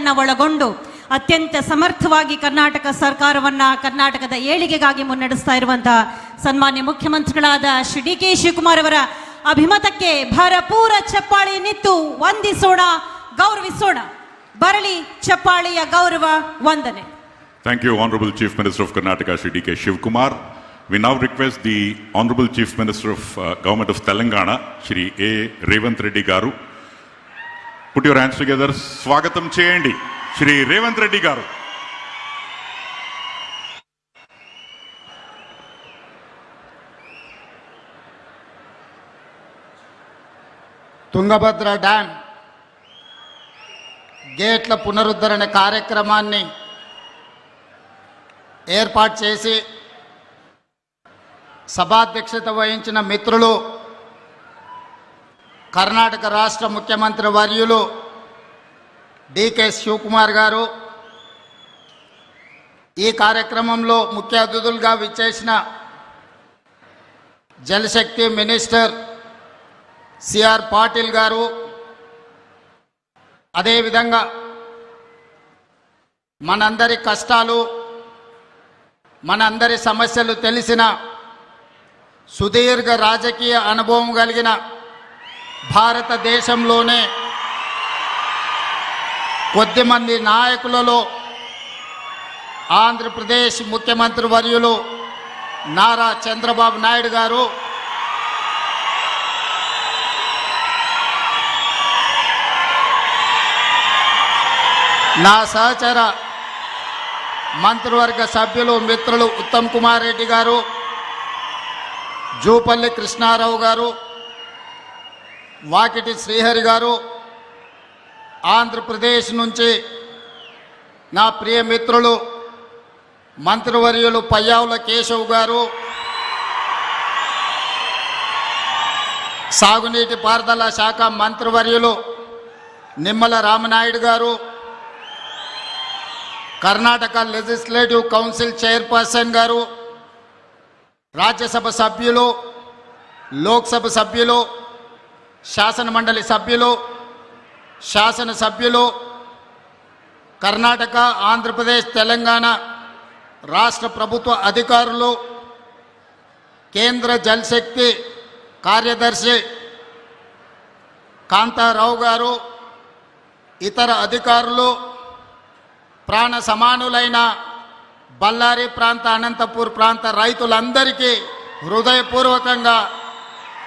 ಎಲ್ಲರನ್ನ ಒಳಗೊಂಡು ಅತ್ಯಂತ ಸಮರ್ಥವಾಗಿ ಕರ್ನಾಟಕ ಸರ್ಕಾರವನ್ನ ಕರ್ನಾಟಕದ ಏಳಿಗೆಗಾಗಿ ಮುನ್ನಡೆಸ್ತಾ ಇರುವಂತಹ ಸನ್ಮಾನ್ಯ ಮುಖ್ಯಮಂತ್ರಿಗಳಾದ ಶ್ರೀ ಡಿ ಕೆ ಶಿವಕುಮಾರ್ ಅವರ ಅಭಿಮತಕ್ಕೆ ಭರಪೂರ ಚಪ್ಪಾಳಿ ನಿತ್ತು ವಂದಿಸೋಣ, ಗೌರವಿಸೋಣ. ಬರಲಿ ಚಪ್ಪಾಳಿಯ ಗೌರವ ವಂದನೆ. Thank you, Honorable Chief Minister of Karnataka, Shri D.K. Shivkumar. We now request the Honorable Chief Minister of Government of Telangana, Shri A. Revanth Reddy Garu. Put your hands together. Swagatam cheyandi, Shri Revanth Reddy Garu. Tungabhadra dam గేట్ల పునరుద్ధరణ కార్యక్రమాన్ని ఏర్పాటు చేసి సభాధ్యక్షత వహించిన మిత్రులు, కర్ణాటక రాష్ట్ర ముఖ్యమంత్రి వర్యులు డికే శివకుమార్ గారు, ఈ కార్యక్రమంలో ముఖ్య అతిథులుగా విచ్చేసిన జలశక్తి మినిస్టర్ సిఆర్ పాటిల్ గారు, అదేవిధంగా మనందరి కష్టాలు, మనందరి సమస్యలు తెలిసిన సుదీర్ఘ రాజకీయ అనుభవం కలిగిన భారతదేశంలోనే కొద్దిమంది నాయకులలో ఆంధ్రప్రదేశ్ ముఖ్యమంత్రి వర్యులు నారా చంద్రబాబు నాయుడు గారు, నా సహచర మంత్రివర్గ సభ్యులు మిత్రులు ఉత్తమ్ కుమార్ రెడ్డి గారు, జూపల్లి కృష్ణారావు గారు, వాకిటి శ్రీహరి గారు, ఆంధ్రప్రదేశ్ నుంచి నా ప్రియ మిత్రులు మంత్రివర్యులు పయ్యావుల కేశవ్ గారు, సాగునీటి పారుదల శాఖ మంత్రివర్యులు నిమ్మల రామనాయుడు గారు, కర్ణాటక లెజిస్లేటివ్ కౌన్సిల్ చైర్పర్సన్ గారు, రాజ్యసభ సభ్యులు, లోక్సభ సభ్యులు, శాసన మండలి సభ్యులు, శాసనసభ్యులు, కర్ణాటక, ఆంధ్రప్రదేశ్, తెలంగాణ రాష్ట్ర ప్రభుత్వ అధికారులు, కేంద్ర జలశక్తి కార్యదర్శి కాంతారావు గారు, ఇతర అధికారులు, ప్రాణ సమానులైన బళ్ళారి ప్రాంత, అనంతపూర్ ప్రాంత రైతులందరికీ హృదయపూర్వకంగా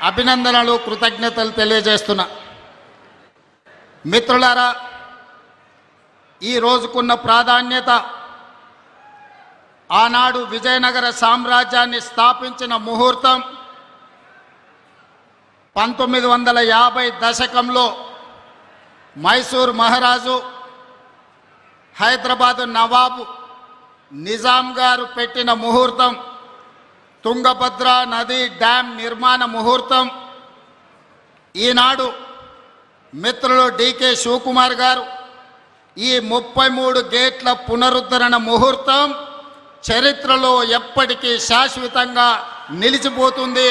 అభినందనలు, కృతజ్ఞతలు తెలియజేస్తున్నా. మిత్రులారా, ఈ రోజుకున్న ప్రాధాన్యత ఆనాడు విజయనగర సామ్రాజ్యాన్ని స్థాపించిన ముహూర్తం 1950 దశకంలో మైసూర్ మహారాజు, హైదరాబాదు నవాబు నిజాం గారు పెట్టిన ముహూర్తం, తుంగభద్ర నది డ్యామ్ నిర్మాణ ముహూర్తం. ఈనాడు మిత్రులు డికే శివకుమార్ గారు ఈ 33 గేట్ల పునరుద్ధరణ ముహూర్తం చరిత్రలో ఎప్పటికీ శాశ్వతంగా నిలిచిపోతుంది.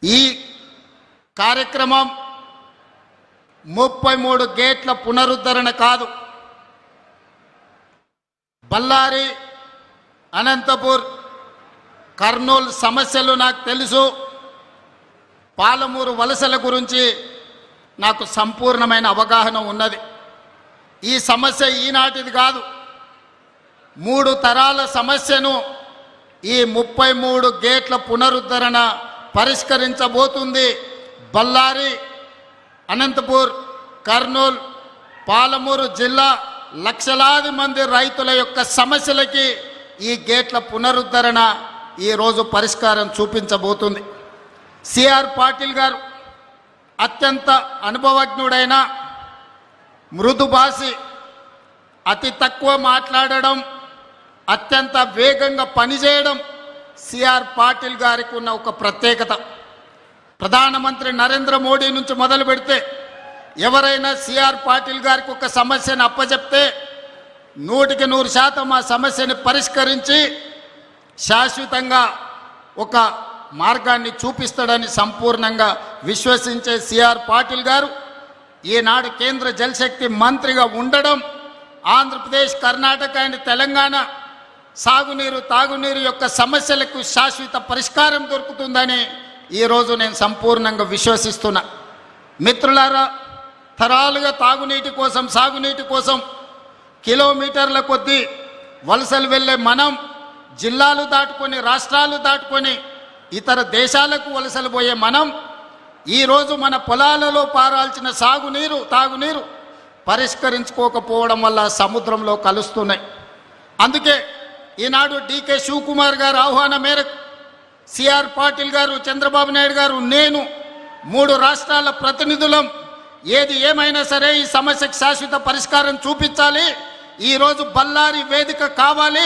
ఈ కార్యక్రమం 33 గేట్ల పునరుద్ధరణ కాదు, బళ్ళారి, అనంతపూర్, కర్నూలు సమస్యలు నాకు తెలుసు, పాలమూరు వలసల గురించి నాకు సంపూర్ణమైన అవగాహన ఉన్నది. ఈ సమస్య ఈనాటిది కాదు, 3 తరాల సమస్యను ఈ 33 గేట్ల పునరుద్ధరణ పరిష్కరించబోతుంది. బళ్ళారి, అనంతపూర్, కర్నూలు, పాలమూరు జిల్లా లక్షలాది మంది రైతుల యొక్క సమస్యలకి ఈ గేట్ల పునరుద్ధరణ ఈరోజు పరిష్కారం చూపించబోతుంది. సిఆర్ పాటిల్ గారు అత్యంత అనుభవజ్ఞుడైన, మృదుభాషి, అతి తక్కువ మాట్లాడడం, అత్యంత వేగంగా పనిచేయడం సిఆర్ పాటిల్ గారికి ఉన్న ఒక ప్రత్యేకత. ప్రధానమంత్రి నరేంద్ర మోడీ నుంచి మొదలు పెడితే ఎవరైనా సిఆర్ పాటిల్ గారికి ఒక సమస్యను అప్పచెప్తే 100% ఆ సమస్యని పరిష్కరించి శాశ్వతంగా ఒక మార్గాన్ని చూపిస్తాడని సంపూర్ణంగా విశ్వసించే సిఆర్ పాటిల్ గారు ఈనాడు కేంద్ర జలశక్తి మంత్రిగా ఉండడం, ఆంధ్రప్రదేశ్, కర్ణాటక అండ్ తెలంగాణ సాగునీరు తాగునీరు యొక్క సమస్యలకు శాశ్వత పరిష్కారం దొరుకుతుందని ఈరోజు నేను సంపూర్ణంగా విశ్వసిస్తున్నా. మిత్రులారా, తరాలుగా తాగునీటి కోసం సాగునీటి కోసం కిలోమీటర్ల కొద్దీ వలసలు వెళ్ళే మనం జిల్లాలు దాటుకొని రాష్ట్రాలు దాటుకొని ఇతర దేశాలకు వలసలు పోయే మనం ఈరోజు మన పొలాలలో పారాల్సిన సాగునీరు తాగునీరు పరిష్కరించుకోకపోవడం వల్ల సముద్రంలో కలుస్తున్నాయి. అందుకే ఈనాడు డికే శివకుమార్ గారు ఆహ్వానం మేరకు సిఆర్ పాటిల్ గారు, చంద్రబాబు నాయుడు గారు, నేను 3 రాష్ట్రాల ప్రతినిధులం ఏది ఏమైనా సరే ఈ సమస్యకు శాశ్వత పరిష్కారం చూపించాలి. ఈరోజు బళ్ళారి వేదిక కావాలి.